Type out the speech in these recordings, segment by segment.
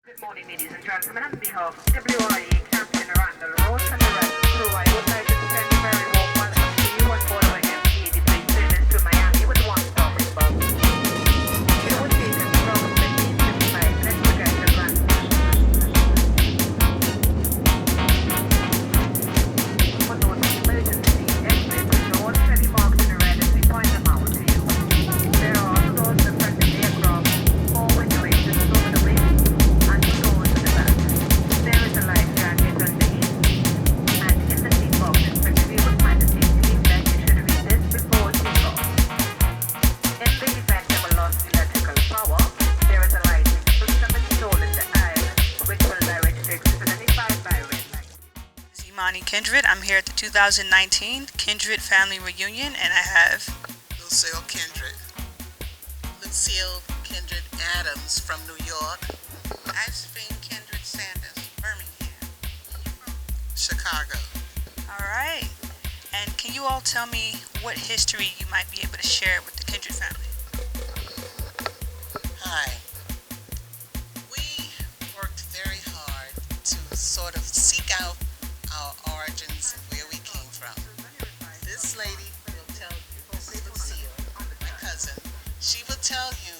Good morning, ladies and gentlemen. On behalf of WIA Captain Randall Ross and the rest of the crew, I would like to extend a very warm welcome to you on board our MT-83 service to Miami with one-stop bus. It will take us approximately 55 minutes to get to Grand. For note of emergency, exits are all clearly marked in red as we point them out to you. There are also those suppressing the aircraft, or window exits over the wing and doors to the back. There is a life jacket underneath, and in the seat box inspector you will find a safety leaflet. You should read this before takeoff. In the event of a lost electrical power, there is a lighting system installed in the aisle, which will direct you to exit any 5 by red light. This is Imani Kindred. I'm here at the 2019 Kindred Family Reunion, and I have Lucille Kindred. Lucille Kindred Adams from New York. Josephine Kindred Sanders, Birmingham. Chicago. all right. And can you all tell me what history you might be able to share with the Kindred family? Hi. We worked very hard to sort of seek out our origins and where we came from. This lady will tell you, this is Lucille, my cousin. She will tell you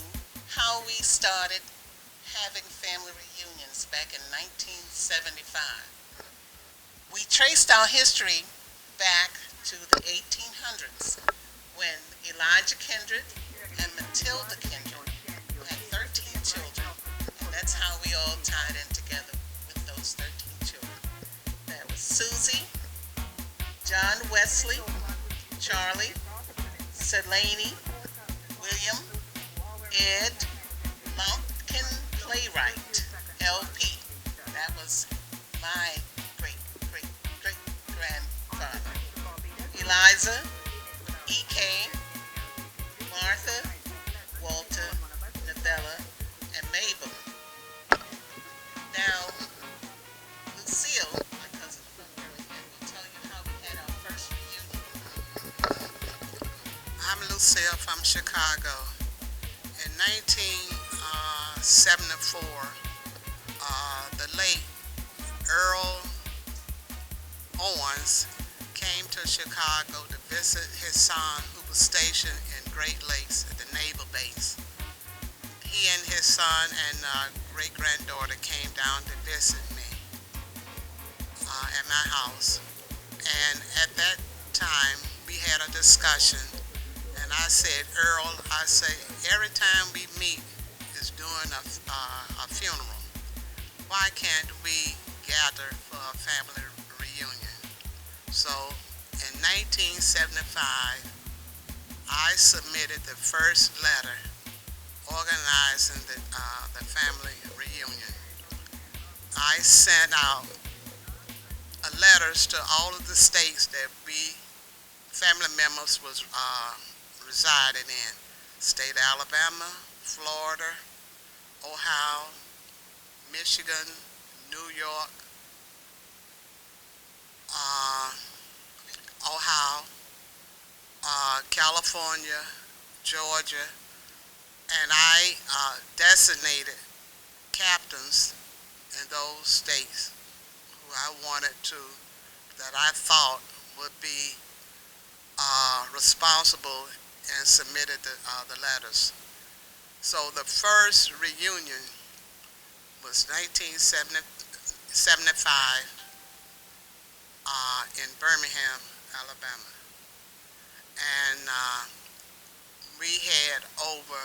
how we started having family reunions back in 1975. We traced our history back to the 1800s when Elijah Kindred and Matilda Kindred had 13 children, and that's how we all tied in together with those 13 children. That was Susie, John Wesley, Charlie, Selene, William, Ed, Mountain Playwright, LP. That was my great-great-great-grandfather. Eliza, E.K., Martha, Walter, Novella, and Mabel. Now, Lucille, my cousin from Birmingham, will tell you how we had our first reunion. I'm Lucille from Chicago. In 1974, the late Earl Owens came to Chicago to visit his son who was stationed in Great Lakes at the naval base. He and his son and great-granddaughter came down to visit me at my house. And at that time, we had a discussion. And I said, Earl, I say, every time we meet is during a funeral. Why can't we gather for a family reunion? So in 1975, I submitted the first letter organizing the family reunion. I sent out letters to all of the states that we family members was residing in. State of Alabama, Florida, Ohio, Michigan, New York, Ohio, California, Georgia, and I designated captains in those states who I wanted to, that I thought would be responsible and submitted the letters. So the first reunion was 1975 in Birmingham, Alabama. And we had over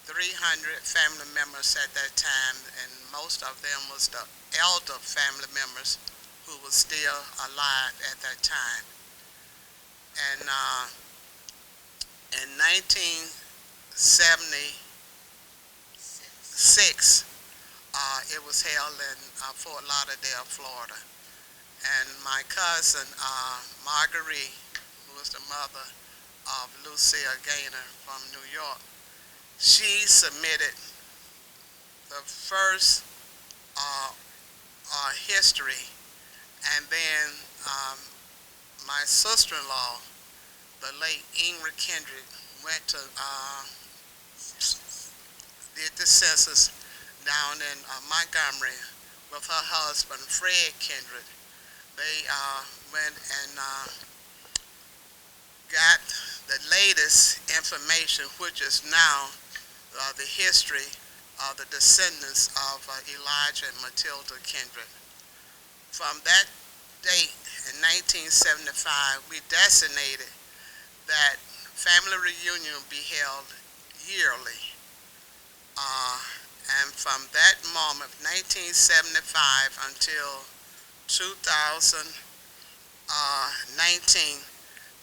300 family members at that time, and most of them was the elder family members who were still alive at that time. And in 1976, it was held in Fort Lauderdale, Florida. And my cousin, Marguerite, who was the mother of Lucille Gaynor from New York, she submitted the first history. And then my sister-in-law, the late Ingrid Kindred, went to did the census down in Montgomery with her husband, Fred Kindred. They went and got the latest information, which is now the history of the descendants of Elijah and Matilda Kindred. From that date in 1975, we designated that family reunion be held yearly. And from that moment, 1975 until 2019,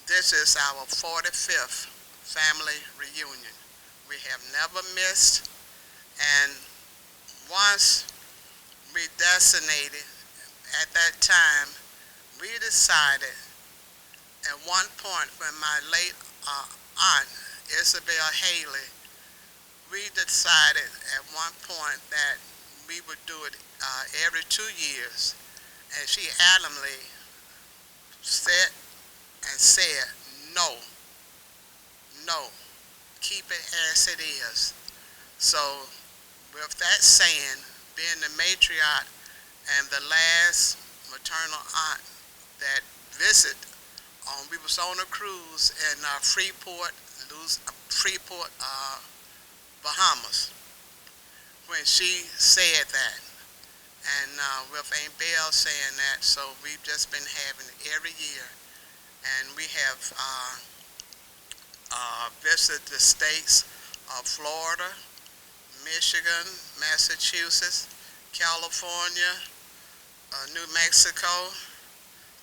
this is our 45th family reunion. We have never missed, and once we designated, at that time, we decided at one point when my late aunt, Isabel Haley, we decided at one point that we would do it every 2 years, and she adamantly said, no, keep it as it is. So with that saying, being the matriarch and the last maternal aunt that visited, we was on a cruise in Freeport, Bahamas, when she said that. And with Aunt Belle saying that, so we've just been having it every year. And we have visited the states of Florida, Michigan, Massachusetts, California, New Mexico,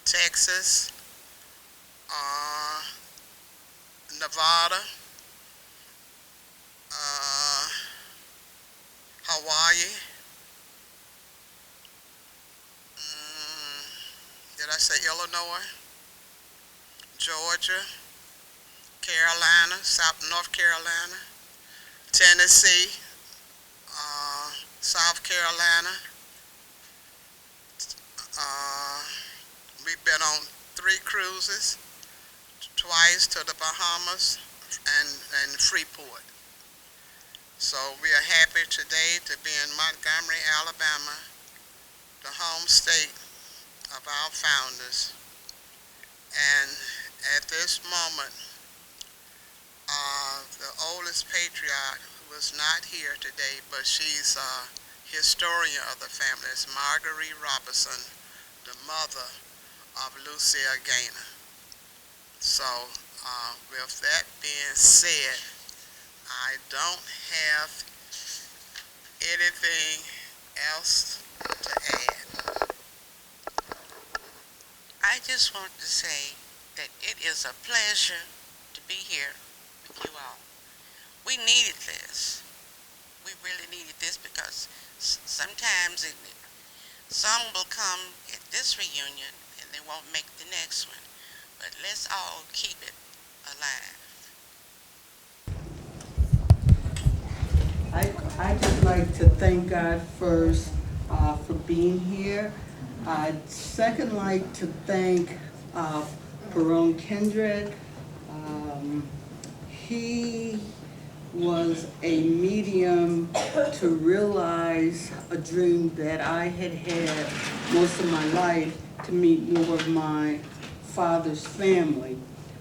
Texas, Nevada, Hawaii. Did I say Illinois? Georgia, Carolina, North Carolina, Tennessee, South Carolina. We've been on 3 cruises, twice to the Bahamas and Freeport. So we are happy today to be in Montgomery, Alabama, the home state of our founders. And at this moment, the oldest patriarch who is not here today, but she's a historian of the family, is Marguerite Robertson, the mother of Lucille Gaynor. So with that being said, I don't have anything else to add. I just want to say that it is a pleasure to be here with you all. We needed this. We really needed this because sometimes some will come at this reunion and they won't make the next one. But let's all keep it alive. I'd just like to thank God first for being here. I'd second like to thank Perone Kindred. He was a medium to realize a dream that I had had most of my life, to meet more of my father's family.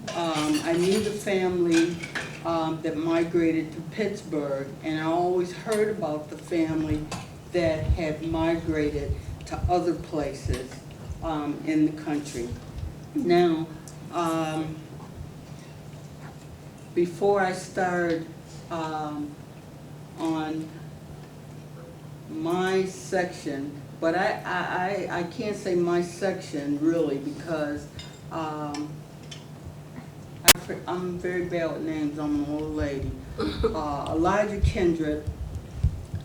I knew the family that migrated to Pittsburgh, and I always heard about the family that had migrated to other places in the country. Now, before I start on my section, but I can't say my section really because I'm very bad with names. I'm an old lady. Elijah Kindred.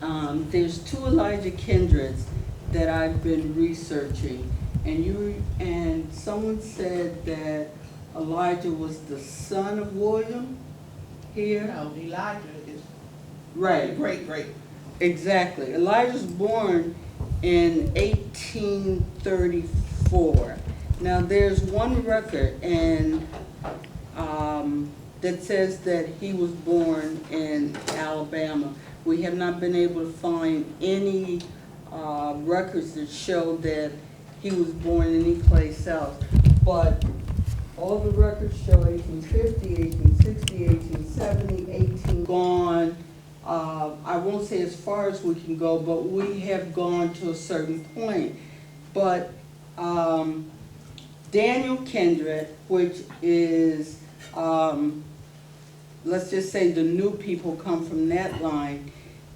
There's 2 Elijah Kindreds that I've been researching, and someone said that Elijah was the son of William here. No, Elijah is Right. great. Exactly. Elijah was born in 1834. Now there's one record that says that he was born in Alabama, We have not been able to find any records that show that he was born anyplace else. But all the records show 1850, 1860, 1870, 18 gone. I won't say as far as we can go, but we have gone to a certain point. But Daniel Kendrick, which is, let's just say the new people come from that line,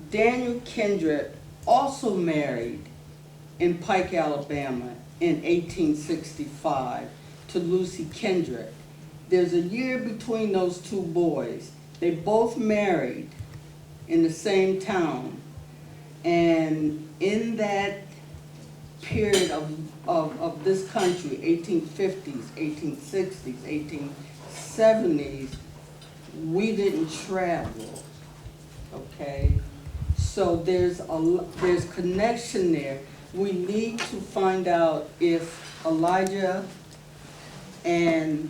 Daniel Kendrick also married in Pike, Alabama in 1865 to Lucy Kendrick. There's a year between those two boys. They both married in the same town. And in that period of this country, 1850s, 1860s, 1870s, we didn't travel, okay? So there's connection there. We need to find out if Elijah and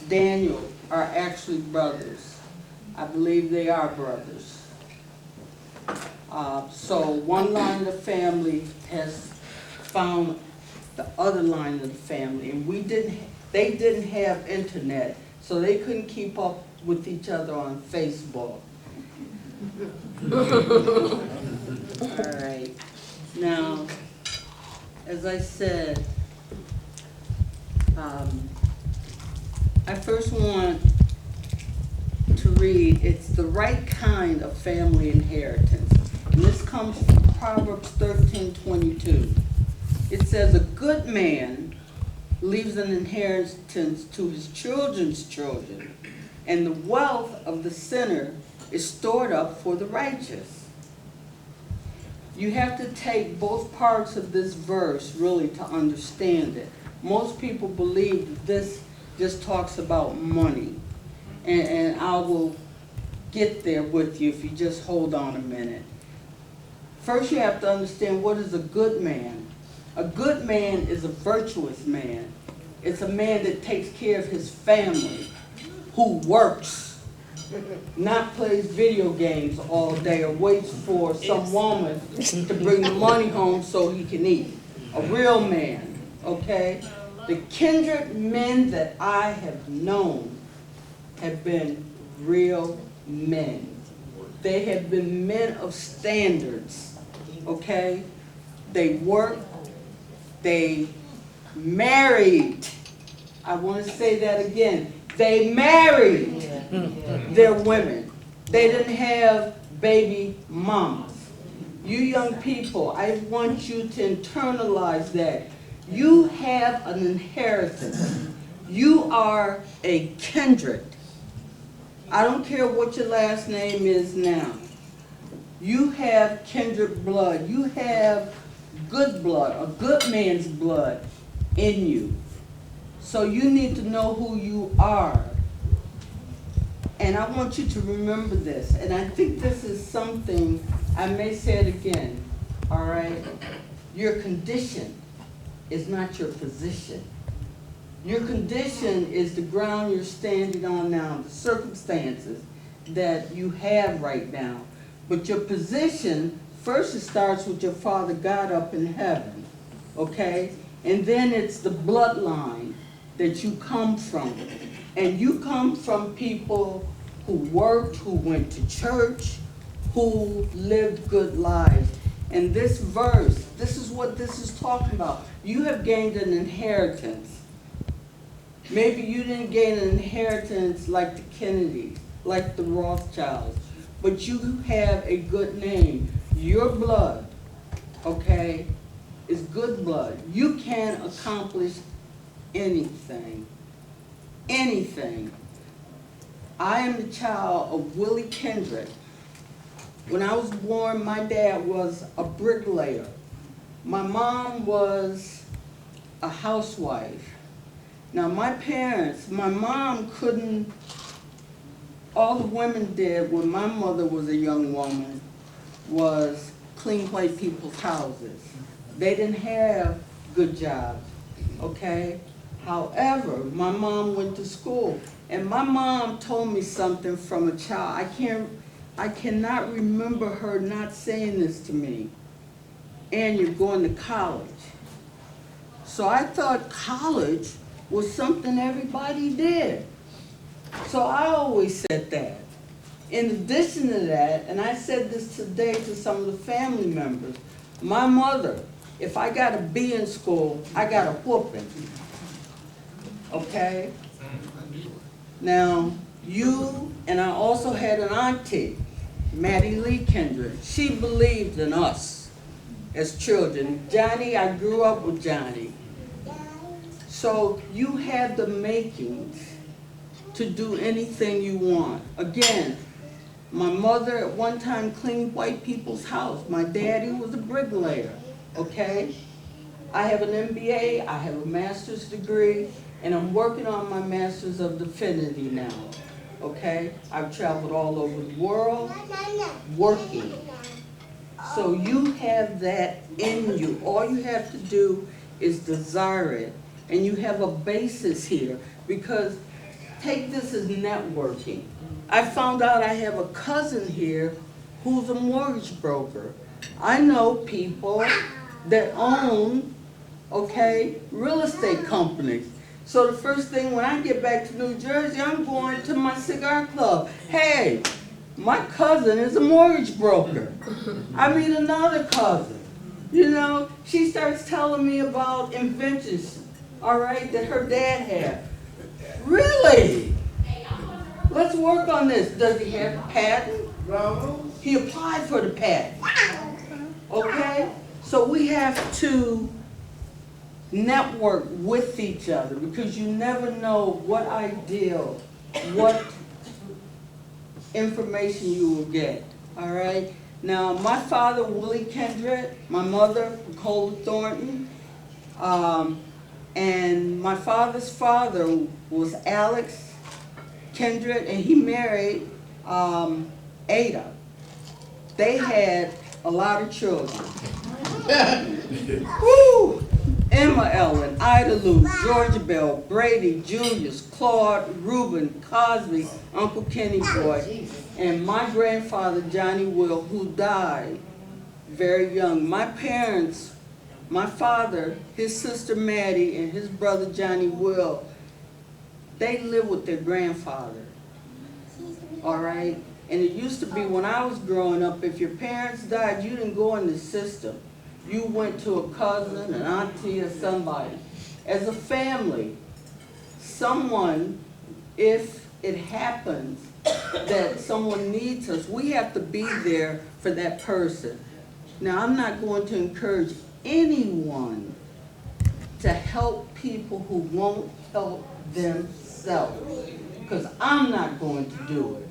Daniel are actually brothers. I believe they are brothers. So one line of the family has found the other line of the family, and they didn't have internet, so they couldn't keep up with each other on Facebook. All right. Now, as I said, I first want to read, it's the right kind of family inheritance. And this comes from Proverbs 13:22. It says, a good man leaves an inheritance to his children's children, and the wealth of the sinner is stored up for the righteous. You have to take both parts of this verse really to understand it. Most people believe that this just talks about money, and I will get there with you if you just hold on a minute. First, you have to understand, what is a good man? A good man is a virtuous man. It's a man that takes care of his family, who works, not plays video games all day or waits for some woman to bring the money home so he can eat. A real man, okay? The kindred men that I have known have been real men. They have been men of standards, okay? They work, they married. I want to say that again. They married their women. They didn't have baby mamas. You young people, I want you to internalize that. You have an inheritance. You are a kindred. I don't care what your last name is now. You have kindred blood. You have good blood, a good man's blood in you. So you need to know who you are. And I want you to remember this. And I think this is something, I may say it again, all right? Your condition is not your position. Your condition is the ground you're standing on now, the circumstances that you have right now. But your position, first it starts with your Father God up in heaven, okay? And then it's the bloodline that you come from. And you come from people who worked, who went to church, who lived good lives. And this verse, this is what this is talking about. You have gained an inheritance. Maybe you didn't gain an inheritance like the Kennedys, like the Rothschilds, but you have a good name. Your blood, okay, is good blood. You can accomplish anything. Anything. I am the child of Willie Kendrick. When I was born, my dad was a bricklayer. My mom was a housewife. Now my parents, my mom couldn't, all the women did when my mother was a young woman was clean white people's houses. They didn't have good jobs, okay? However, my mom went to school And my mom told me something from a child. I cannot remember her not saying this to me. And you're going to college. So I thought college was something everybody did. So I always said that. In addition to that, and I said this today to some of the family members, my mother, if I got a B in school, I got a whooping. Okay? Now, you, and I also had an auntie, Maddie Lee Kendrick. She believed in us as children. Johnny, I grew up with Johnny. So you have the makings to do anything you want. Again, my mother at one time cleaned white people's house. My daddy was a bricklayer, okay? I have an MBA, I have a master's degree, and I'm working on my master's of divinity now, okay? I've traveled all over the world working. So you have that in you. All you have to do is desire it. And you have a basis here, because take this as networking. I found out I have a cousin here who's a mortgage broker. I know people that own, okay, real estate companies. So the first thing when I get back to New Jersey, I'm going to my cigar club. Hey, my cousin is a mortgage broker. I meet another cousin. You know, she starts telling me about inventions, all right, that her dad had. Really? Let's work on this. Does he have a patent? No. He applied for the patent. Okay? So we have to network with each other, because you never know what ideal, what information you will get. All right? Now, my father, Willie Kendrick, my mother, Nicola Thornton, and my father's father was Alex Kendrick, and he married Ada. They had a lot of children. Woo! Emma Ellen, Ida Lou, Georgia Bell, Brady, Julius, Claude, Reuben, Cosby, Uncle Kenny Boy, and my grandfather, Johnny Will, who died very young. My parents, my father, his sister Maddie, and his brother Johnny Will, they lived with their grandfather, all right? And it used to be when I was growing up, if your parents died, you didn't go in the system. You went to a cousin, an auntie, or somebody. As a family, someone, if it happens that someone needs us, we have to be there for that person. Now, I'm not going to encourage anyone to help people who won't help themselves, because I'm not going to do it,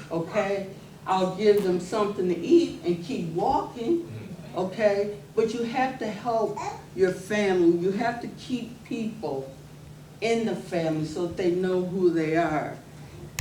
okay? I'll give them something to eat and keep walking, okay? But you have to help your family. You have to keep people in the family so that they know who they are.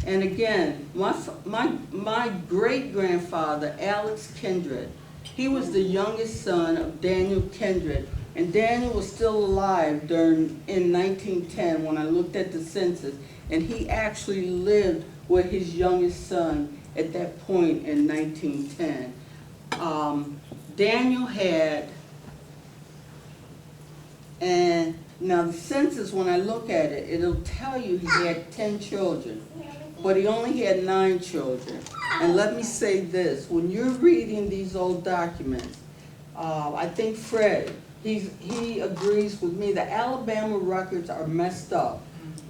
And again, my great-grandfather, Alex Kendrick, he was the youngest son of Daniel Kendrick. And Daniel was still alive in 1910 when I looked at the census. And he actually lived with his youngest son at that point in 1910. Daniel had, and now the census, when I look at it, it'll tell you he had 10 children, but he only had 9 children. And let me say this, when you're reading these old documents, I think Fred, he agrees with me, the Alabama records are messed up,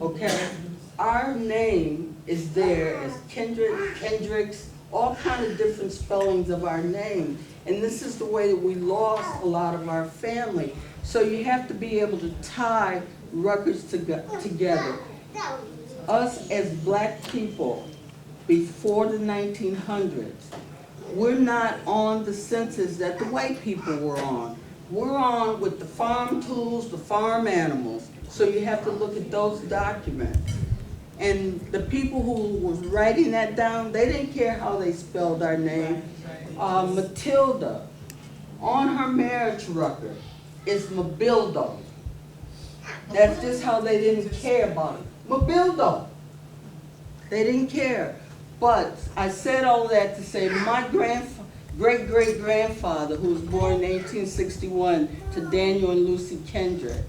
okay? Our name is there as Kendrick, Kendricks, all kind of different spellings of our name. And this is the way that we lost a lot of our family. So you have to be able to tie records together. Us as black people, before the 1900s, we're not on the census that the white people were on. We're on with the farm tools, the farm animals. So you have to look at those documents. And the people who was writing that down, they didn't care how they spelled our name. Matilda, on her marriage record, is Mabildo. That's just how they didn't care about it. Mabildo. They didn't care. But I said all that to say my great-great-grandfather, who was born in 1861 to Daniel and Lucy Kendrick,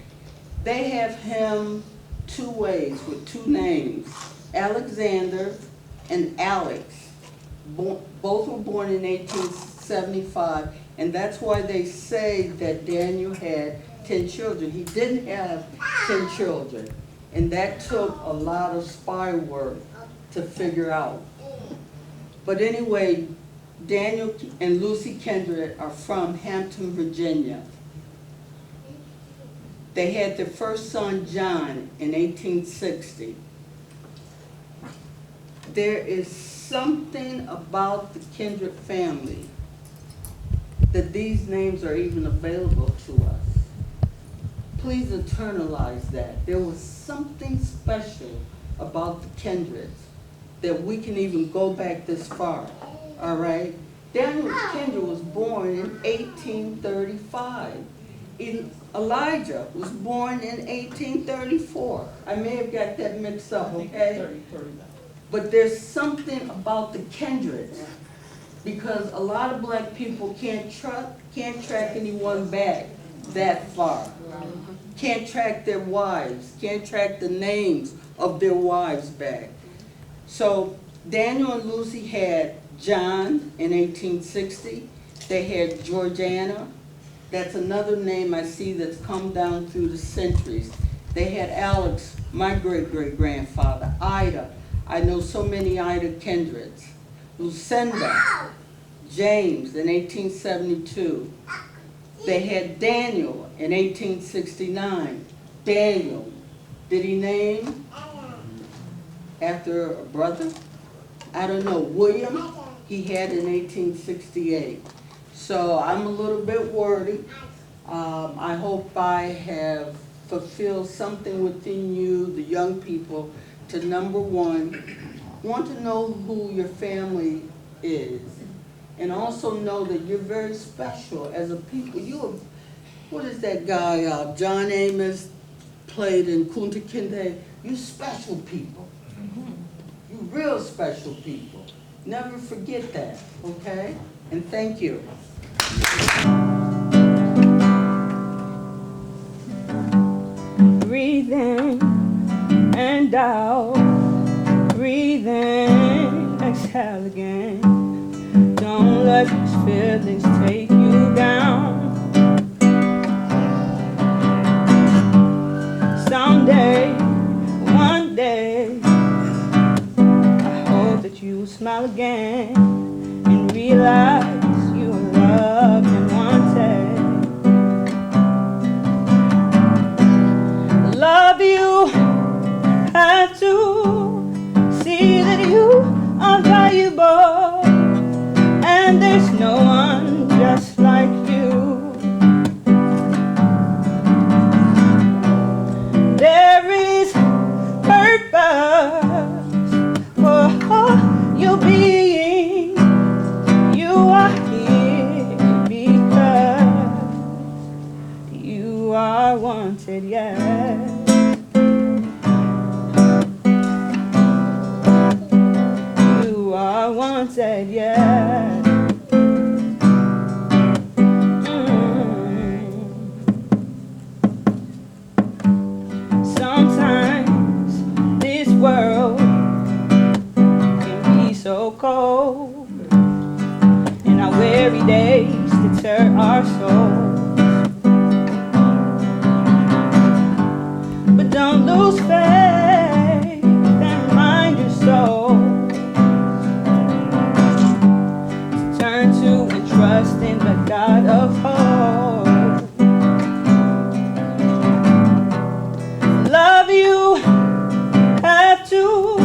they have him two ways with two names, Alexander and Alex. Both were born in 1875, and that's why they say that Daniel had 10 children. He didn't have 10 children, and that took a lot of spy work to figure out. But anyway, Daniel and Lucy Kendrick are from Hampton, Virginia. They had their first son, John, in 1860. There is something about the Kendrick family that these names are even available to us. Please internalize that. There was something special about the Kendricks that we can even go back this far, all right? Daniel Kendrick was born in 1835. Elijah was born in 1834. I may have got that mixed up, okay? But there's something about the Kendricks, because a lot of black people can't track anyone back that far. Can't track their wives, can't track the names of their wives back. So Daniel and Lucy had John in 1860. They had Georgiana. That's another name I see that's come down through the centuries. They had Alex, my great-great-grandfather. Ida. I know so many Ida Kendricks. Lucinda. James in 1872. They had Daniel in 1869. Daniel. Did he name after a brother? I don't know. William, he had in 1868. So I'm a little bit wordy. I hope I have fulfilled something within you, the young people, to number one, want to know who your family is. And also know that you're very special as a people. What is that guy, John Amos played in Kunta Kinte? You special people. You real special people. Never forget that, okay? And thank you. Breathe in and out. Breathe in, exhale again. Don't let these feelings take you down. Someday, one day, I hope that you will smile again and realize you are loved and wanted. Love you, have to see that you are valuable. And there's no one just like you. There is purpose for your being. You are here because you are wanted, yes. You are wanted, yes. Sometimes this world can be so cold, and our weary days deter our souls. But don't lose faith and remind your soul to turn to and trust in the God of hope. Love you, have to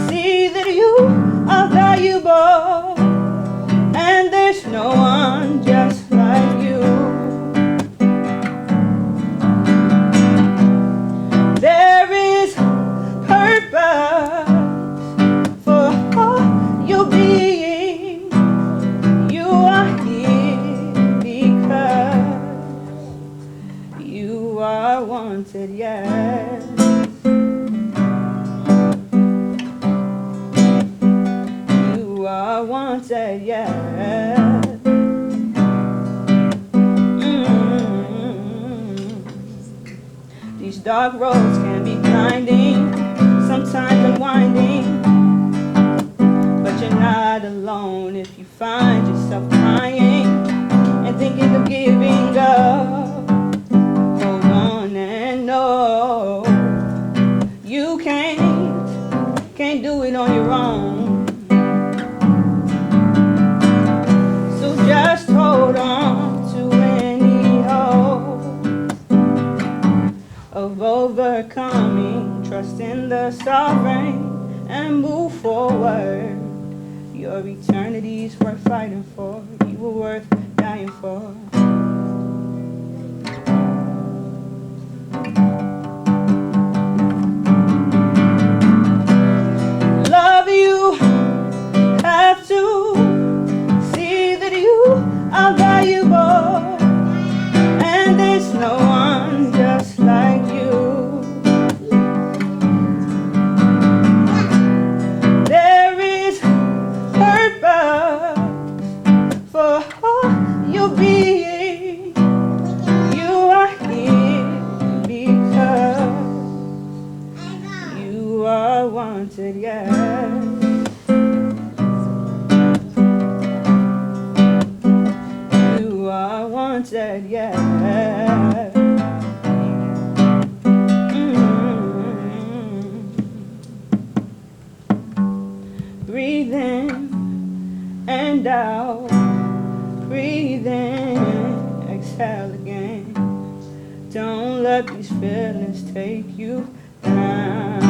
see that you are valuable, and there's no one just like you. There is purpose for all your being. You are here because you are wanted, yes. are wanted, yeah. These dark roads can be blinding, sometimes unwinding, but you're not alone if you find yourself crying and thinking of giving up. Hold on and know you can't do it on your own. So just hold on to any hope of overcoming, trust in the sovereign and move forward. Your eternity's worth fighting for, you were worth dying for. Love you, have to see that you are valuable, and there's no one just like you. There is purpose for your being. You are here because you are wanted, yeah. You are wanted, yeah. Breathe in and out, breathe in, exhale again. Don't let these feelings take you down.